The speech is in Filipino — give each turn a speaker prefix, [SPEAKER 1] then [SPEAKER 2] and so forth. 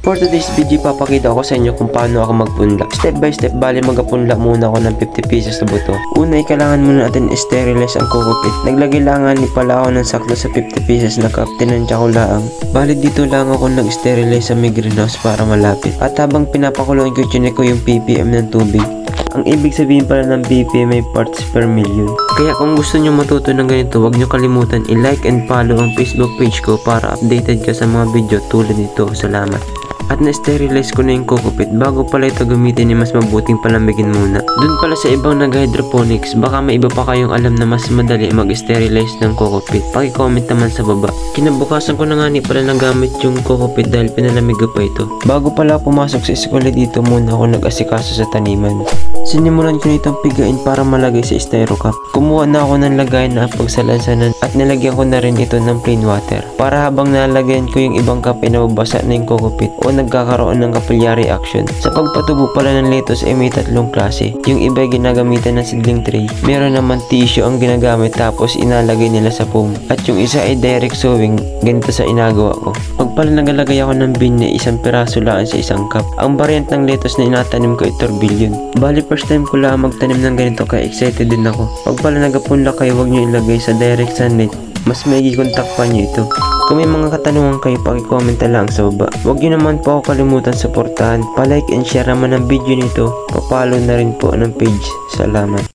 [SPEAKER 1] For today's video, papakita ko sa inyo kung paano ako magpunla. Step by step, bali magapunla muna ako ng 50 pesos na buto. Una ay kailangan muna natin sterilize ang kukupit. Naglagay lang ni pala ako ng sakto sa 50 pesos na cup, tinansya ko lang. Bali dito lang ako nag-sterilize sa may greenhouse para malapit. At habang pinapakulong ko, chinek ko yung ppm ng tubig. Ang ibig sabihin pala ng ppm ay parts per million. Kaya kung gusto nyo matuto ng ganito, huwag nyo kalimutan i-like and follow ang Facebook page ko para updated ka sa mga video tulad nito. Salamat. At na-sterilize ko na yung kukupit. Bago pala ito gamitin, mas mabuting palamigin muna. Dun pala sa ibang nag-hydroponics, baka may iba pa kayong alam na mas madali mag-sterilize ng kukupit. Paki-comment naman sa baba. Kinabukasan ko na nga pala nagamit yung kukupit dahil pinalamig ko pa ito. Bago pala pumasok sa eskwela dito, muna ako nag-asikaso sa taniman. Sinimulan ko nitong pigain para malagay sa styro cup. Kumuha na ako ng lagayan na pagsalansanan at nilagyan ko na rin ito ng plain water. Para habang nalagyan ko yung ibang cup ay nababasa na yung kukupit o nagkakaroon ng capillary action. Sa pagpatubo pala ng lettuce ay may tatlong klase. Yung iba ay ginagamitan ng seedling tray. Meron naman tissue ang ginagamit tapos inalagay nila sa foam. At yung isa ay direct sowing. Ganito sa inagawa ko. Pag pala nagalagay ako ng bin na isang piraso lang sa isang cup. Ang variant ng lettuce na inatanim ko ay turbillion. Bali first time ko lang magtanim ng ganito kaya excited din ako. Pag pala nagapunla kayo, huwag nyo ilagay sa direct sunlight. Mas maigi kontak pa nyo ito. Kung may mga katanungan kayo, paki-comment lang sa baba. Huwag nyo naman po ako kalimutan suportahan. Pa-like and share naman ang video nito. Pa-follow na rin po ng page. Salamat.